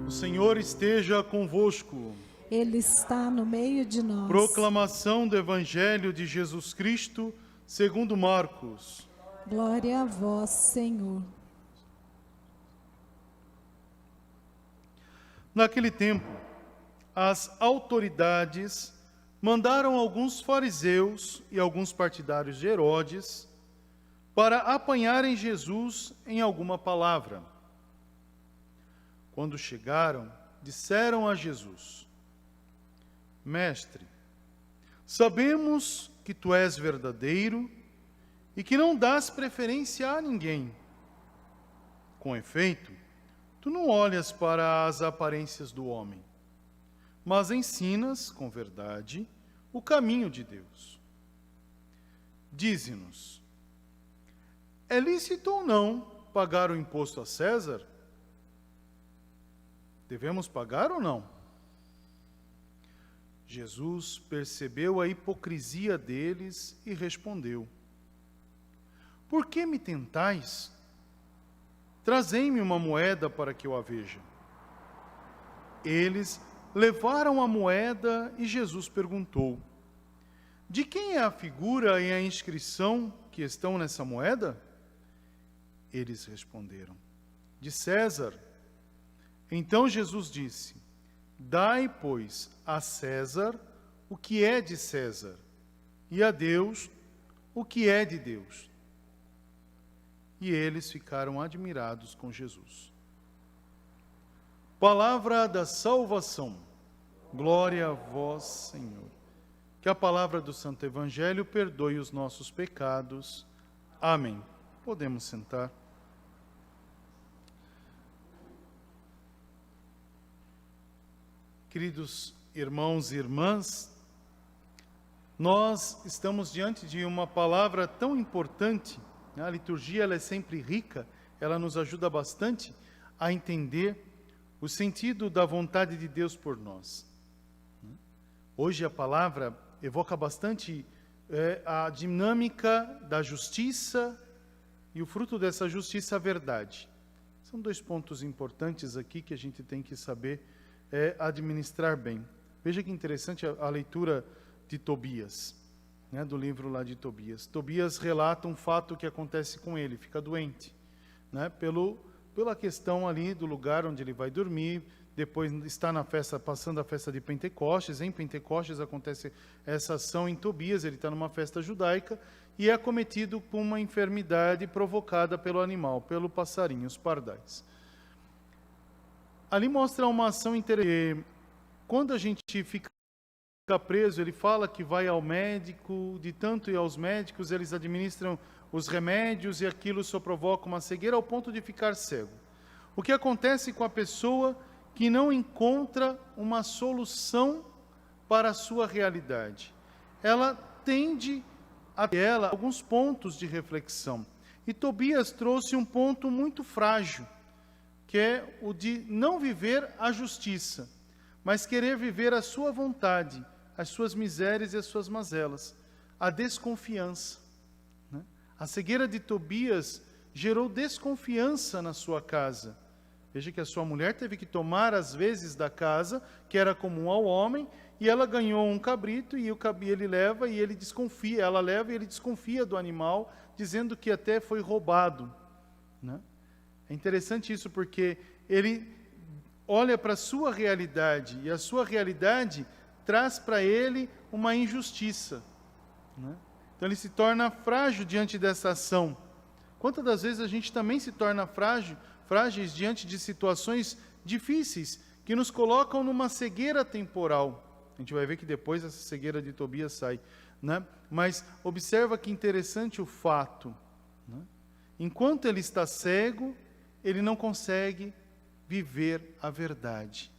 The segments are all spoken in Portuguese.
O Senhor esteja convosco. Ele está no meio de nós. Proclamação do Evangelho de Jesus Cristo, segundo Marcos. Glória a vós, Senhor. Naquele tempo, as autoridades mandaram alguns fariseus e alguns partidários de Herodes para apanharem Jesus em alguma palavra. Quando chegaram, disseram a Jesus: Mestre, sabemos que tu és verdadeiro e que não dás preferência a ninguém. Com efeito, tu não olhas para as aparências do homem, mas ensinas, com verdade, o caminho de Deus. Dize-nos, é lícito ou não pagar o imposto a César? Devemos pagar ou não? Jesus percebeu a hipocrisia deles e respondeu: Por que me tentais? Trazei-me uma moeda para que eu a veja. Eles levaram a moeda e Jesus perguntou: De quem é a figura e a inscrição que estão nessa moeda? Eles responderam: De César. Então Jesus disse: Dai, pois, a César o que é de César, e a Deus o que é de Deus. E eles ficaram admirados com Jesus. Palavra da salvação. Glória a vós, Senhor. Que a palavra do Santo Evangelho perdoe os nossos pecados. Amém. Podemos sentar. Queridos irmãos e irmãs, nós estamos diante de uma palavra tão importante. A liturgia ela é sempre rica, ela nos ajuda bastante a entender o sentido da vontade de Deus por nós. Hoje a palavra evoca bastante a dinâmica da justiça e o fruto dessa justiça, a verdade. São dois pontos importantes aqui que a gente tem que saber administrar bem. Veja que interessante a leitura de Tobias, do livro lá de Tobias. Tobias relata um fato que acontece com ele, fica doente, pela questão ali do lugar onde ele vai dormir, depois está na festa, passando a festa de Pentecostes. Em Pentecostes acontece essa ação em Tobias, ele está numa festa judaica e é acometido por uma enfermidade provocada pelo animal, pelo passarinho, os pardais. Ali mostra uma ação interessante. Quando a gente fica preso, ele fala que vai ao médico, de tanto ir aos médicos, eles administram os remédios e aquilo só provoca uma cegueira ao ponto de ficar cego. O que acontece com a pessoa que não encontra uma solução para a sua realidade? Ela tende a ter alguns pontos de reflexão. E Tobias trouxe um ponto muito frágil, que é o de não viver a justiça, mas querer viver a sua vontade, as suas misérias e as suas mazelas, a desconfiança. A cegueira de Tobias gerou desconfiança na sua casa. Veja que a sua mulher teve que tomar as vezes da casa, que era comum ao homem, e ela ganhou um cabrito, e ele leva e ele desconfia, ela leva e ele desconfia do animal, dizendo que até foi roubado. É interessante isso porque ele olha para a sua realidade e a sua realidade traz para ele uma injustiça. Então ele se torna frágil diante dessa ação. Quantas das vezes a gente também se torna frágeis diante de situações difíceis que nos colocam numa cegueira temporal? A gente vai ver que depois essa cegueira de Tobias sai. Mas observa que interessante o fato. Enquanto ele está cego, ele não consegue viver a verdade.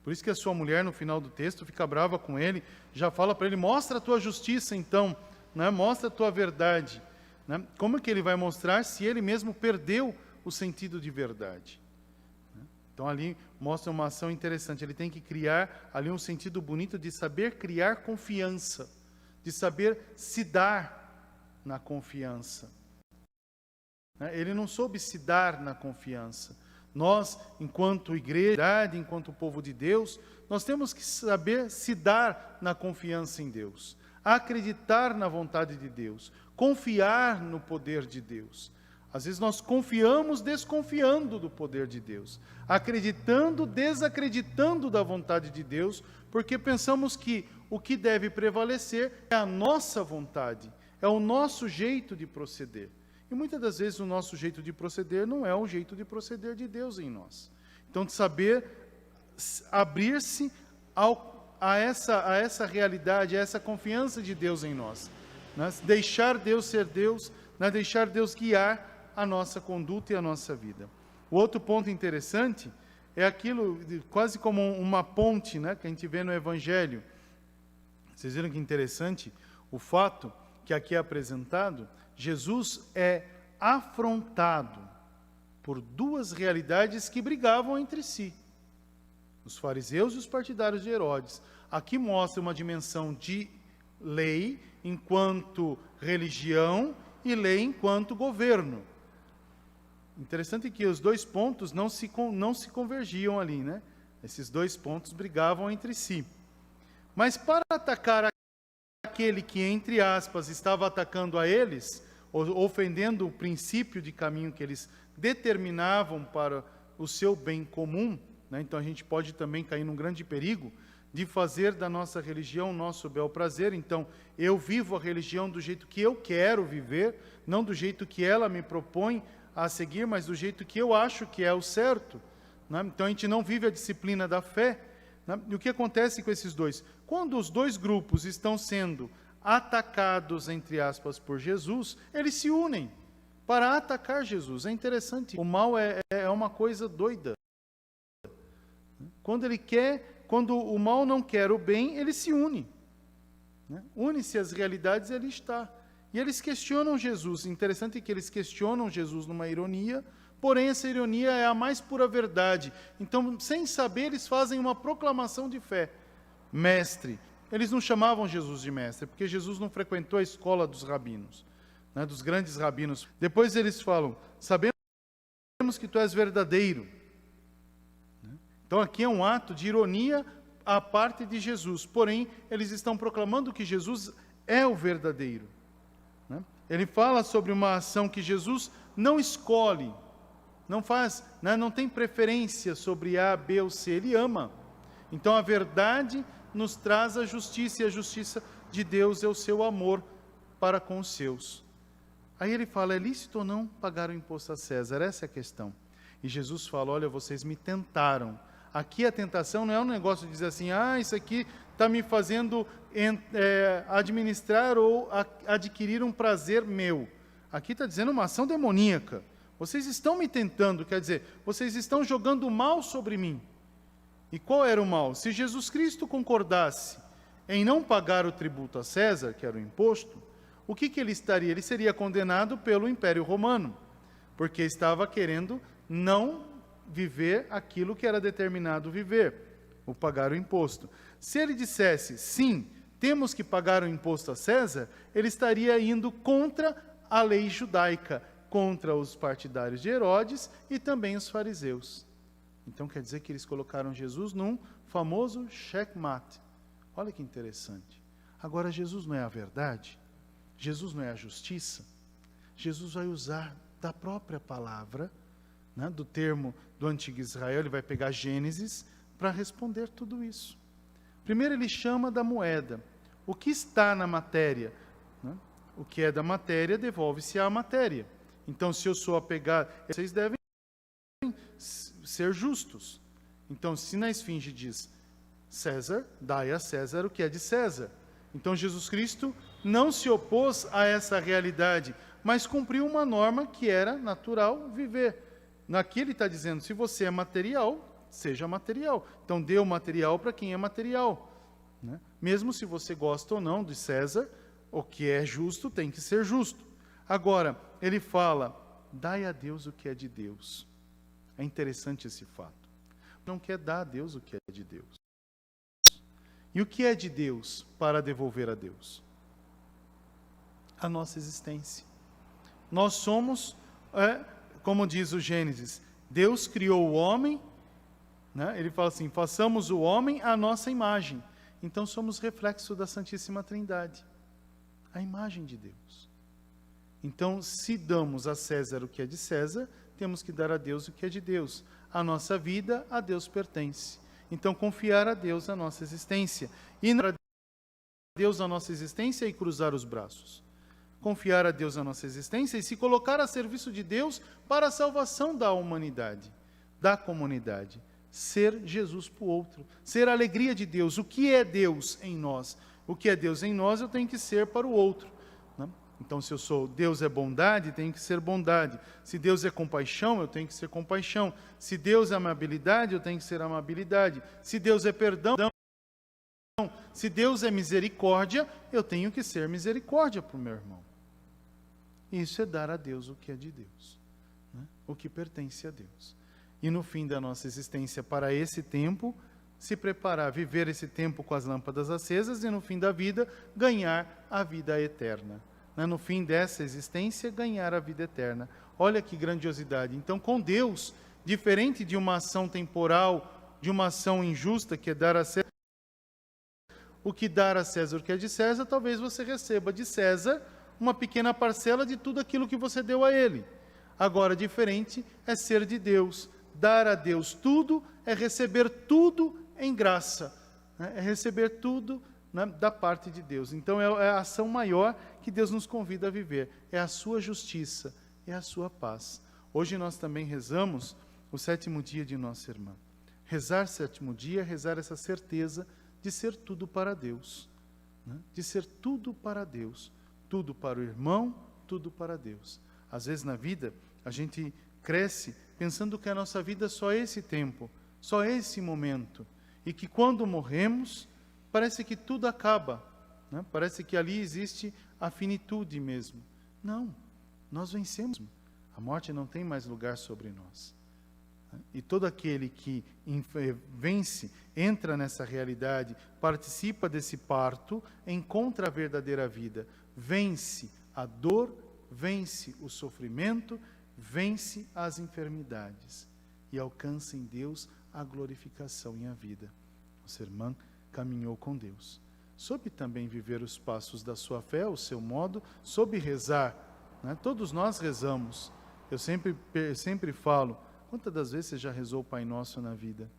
Por isso que a sua mulher, no final do texto, fica brava com ele, já fala para ele: mostra a tua justiça então, mostra a tua verdade. Como é que ele vai mostrar se ele mesmo perdeu o sentido de verdade? Então ali mostra uma ação interessante, ele tem que criar ali um sentido bonito de saber criar confiança, de saber se dar na confiança. Ele não soube se dar na confiança. Nós, enquanto igreja, enquanto povo de Deus, nós temos que saber se dar na confiança em Deus, acreditar na vontade de Deus, confiar no poder de Deus. Às vezes nós confiamos desconfiando do poder de Deus, acreditando, desacreditando da vontade de Deus, porque pensamos que o que deve prevalecer é a nossa vontade, é o nosso jeito de proceder. E muitas das vezes o nosso jeito de proceder não é o jeito de proceder de Deus em nós. Então, de saber abrir-se a essa realidade, a essa confiança de Deus em nós, né? Deixar Deus ser Deus, né? Deixar Deus guiar a nossa conduta e a nossa vida. O outro ponto interessante é aquilo, quase como uma ponte, né, que a gente vê no Evangelho. Vocês viram que interessante o fato que aqui é apresentado? Jesus é afrontado por duas realidades que brigavam entre si: os fariseus e os partidários de Herodes. Aqui mostra uma dimensão de lei enquanto religião e lei enquanto governo. Interessante que os dois pontos não se convergiam ali, né? Esses dois pontos brigavam entre si. Mas para atacar aquele que, entre aspas, estava atacando a eles, ofendendo o princípio de caminho que eles determinavam para o seu bem comum, né? Então a gente pode também cair num grande perigo de fazer da nossa religião nosso bel prazer. Então, eu vivo a religião do jeito que eu quero viver, não do jeito que ela me propõe a seguir, mas do jeito que eu acho que é o certo, né? Então a gente não vive a disciplina da fé, né? E o que acontece com esses dois? Quando os dois grupos estão sendo atacados, entre aspas, por Jesus, eles se unem para atacar Jesus. É interessante, o mal é uma coisa doida. Quando o mal não quer o bem, ele se une, né? Une-se às realidades e ali está. E eles questionam Jesus. Interessante que eles questionam Jesus numa ironia, porém essa ironia é a mais pura verdade. Então, sem saber, eles fazem uma proclamação de fé. Mestre. Eles não chamavam Jesus de mestre, porque Jesus não frequentou a escola dos rabinos, né, dos grandes rabinos. Depois eles falam: sabemos que tu és verdadeiro. Então aqui é um ato de ironia à parte de Jesus, porém eles estão proclamando que Jesus é o verdadeiro. Ele fala sobre uma ação que Jesus não escolhe, não faz, né, não tem preferência sobre A, B ou C, ele ama. Então a verdade nos traz a justiça, e a justiça de Deus é o seu amor para com os seus. Aí ele fala: é lícito ou não pagar o imposto a César? Essa é a questão. E Jesus fala: olha, vocês me tentaram. Aqui a tentação não é um negócio de dizer assim: isso aqui está me fazendo administrar ou adquirir um prazer meu. Aqui está dizendo uma ação demoníaca. Vocês estão me tentando, quer dizer, vocês estão jogando mal sobre mim. E qual era o mal? Se Jesus Cristo concordasse em não pagar o tributo a César, que era o imposto, o que ele estaria? Ele seria condenado pelo Império Romano, porque estava querendo não viver aquilo que era determinado viver, o pagar o imposto. Se ele dissesse, sim, temos que pagar o imposto a César, ele estaria indo contra a lei judaica, contra os partidários de Herodes e também os fariseus. Então quer dizer que eles colocaram Jesus num famoso checkmate. Olha que interessante. Agora, Jesus não é a verdade? Jesus não é a justiça? Jesus vai usar da própria palavra, né, do termo do antigo Israel, ele vai pegar Gênesis para responder tudo isso. Primeiro ele chama da moeda. O que está na matéria? Né? O que é da matéria devolve-se à matéria. Então, se eu sou apegado, vocês devem ser justos. Então, se na esfinge diz César, dai a César o que é de César. Então, Jesus Cristo não se opôs a essa realidade, mas cumpriu uma norma que era natural viver. Aqui ele está dizendo, se você é material, seja material. Então, dê o material para quem é material. Né? Mesmo se você gosta ou não de César, o que é justo tem que ser justo. Agora, ele fala, dai a Deus o que é de Deus. É interessante esse fato. Não quer dar a Deus o que é de Deus. E o que é de Deus para devolver a Deus? A nossa existência. Nós somos, como diz o Gênesis, Deus criou o homem, né? Ele fala assim, façamos o homem à nossa imagem. Então somos reflexo da Santíssima Trindade, a imagem de Deus. Então, se damos a César o que é de César, temos que dar a Deus o que é de Deus. A nossa vida a Deus pertence. Então, confiar a Deus a nossa existência. E não a Deus a nossa existência e cruzar os braços. Confiar a Deus a nossa existência e se colocar a serviço de Deus para a salvação da humanidade, da comunidade. Ser Jesus para o outro. Ser a alegria de Deus. O que é Deus em nós? O que é Deus em nós, eu tenho que ser para o outro. Né? Então, se eu sou Deus é bondade, tenho que ser bondade. Se Deus é compaixão, eu tenho que ser compaixão. Se Deus é amabilidade, eu tenho que ser amabilidade. Se Deus é perdão, se Deus é misericórdia, eu tenho que ser misericórdia para o meu irmão. Isso é dar a Deus o que é de Deus, né? O que pertence a Deus. E no fim da nossa existência para esse tempo, se preparar, viver esse tempo com as lâmpadas acesas e no fim da vida, ganhar a vida eterna. Né? No fim dessa existência, ganhar a vida eterna. Olha que grandiosidade. Então, com Deus, diferente de uma ação temporal, de uma ação injusta, que é dar a César o que dar a César o que é de César, talvez você receba de César uma pequena parcela de tudo aquilo que você deu a ele. Agora, diferente é ser de Deus. Dar a Deus tudo é receber tudo em graça. Né? É receber tudo, né, da parte de Deus. Então, é a ação maior que Deus nos convida a viver. É a sua justiça, é a sua paz. Hoje nós também rezamos o 7º dia de nossa irmã. Rezar 7º dia é rezar essa certeza de ser tudo para Deus. Né? De ser tudo para Deus. Tudo para o irmão, tudo para Deus. Às vezes na vida, a gente cresce pensando que a nossa vida é só esse tempo, só esse momento. E que quando morremos, parece que tudo acaba. Né? Parece que ali existe a finitude mesmo. Não, nós vencemos. A morte não tem mais lugar sobre nós. E todo aquele que vence, entra nessa realidade, participa desse parto, encontra a verdadeira vida. Vence a dor, vence o sofrimento, vence as enfermidades e alcança em Deus a glorificação e a vida. Nossa irmã caminhou com Deus. Soube também viver os passos da sua fé, o seu modo, soube rezar. Né? Todos nós rezamos. Eu sempre falo, quantas das vezes você já rezou o Pai Nosso na vida?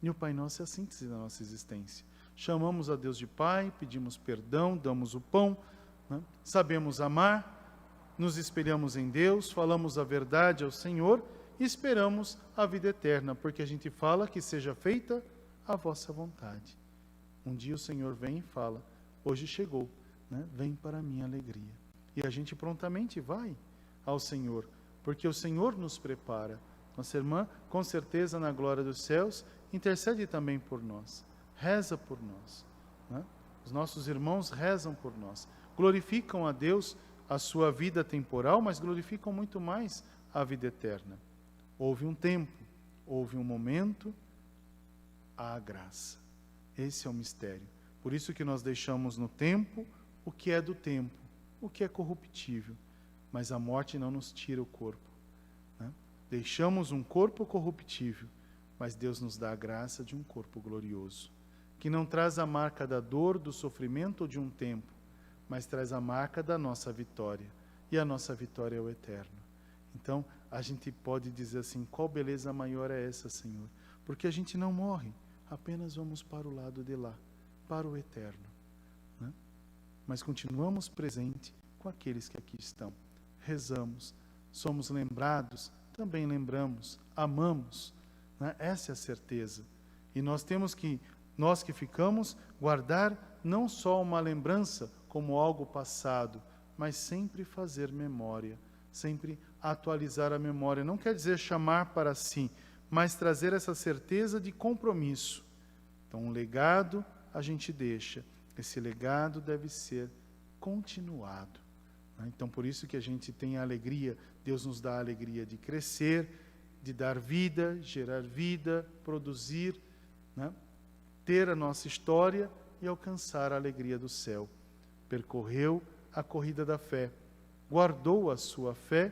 E o Pai Nosso é a síntese da nossa existência. Chamamos a Deus de Pai, pedimos perdão, damos o pão, né? Sabemos amar, nos espelhamos em Deus, falamos a verdade ao Senhor e esperamos a vida eterna, porque a gente fala que seja feita a vossa vontade. Um dia o Senhor vem e fala, hoje chegou, né? Vem para a minha alegria. E a gente prontamente vai ao Senhor, porque o Senhor nos prepara. Nossa irmã, com certeza, na glória dos céus, intercede também por nós, reza por nós. Né? Os nossos irmãos rezam por nós, glorificam a Deus a sua vida temporal, mas glorificam muito mais a vida eterna. Houve um tempo, houve um momento, há a graça. Esse é o mistério. Por isso que nós deixamos no tempo o que é do tempo, o que é corruptível, mas a morte não nos tira o corpo. Deixamos um corpo corruptível, mas Deus nos dá a graça de um corpo glorioso, que não traz a marca da dor, do sofrimento ou de um tempo, mas traz a marca da nossa vitória, e a nossa vitória é o eterno. Então, a gente pode dizer assim, qual beleza maior é essa, Senhor? Porque a gente não morre, apenas vamos para o lado de lá, para o eterno. Né? Mas continuamos presentes com aqueles que aqui estão. Rezamos, somos lembrados, também lembramos, amamos, né? Essa é a certeza. E nós temos que, nós que ficamos, guardar não só uma lembrança como algo passado, mas sempre fazer memória, sempre atualizar a memória. Não quer dizer chamar para si, mas trazer essa certeza de compromisso. Então, um legado a gente deixa. Esse legado deve ser continuado. Então, por isso que a gente tem a alegria, Deus nos dá a alegria de crescer, de dar vida, gerar vida, produzir, né? Ter a nossa história e alcançar a alegria do céu. Percorreu a corrida da fé, guardou a sua fé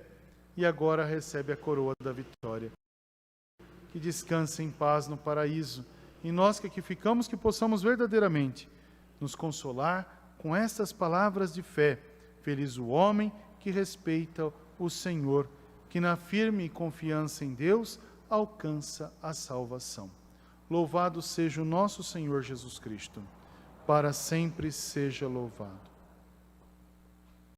e agora recebe a coroa da vitória. que descanse em paz no paraíso. E nós que aqui ficamos, que possamos verdadeiramente nos consolar com estas palavras de fé. Feliz o homem que respeita o Senhor, que na firme confiança em Deus alcança a salvação. Louvado seja o nosso Senhor Jesus Cristo. Para sempre seja louvado.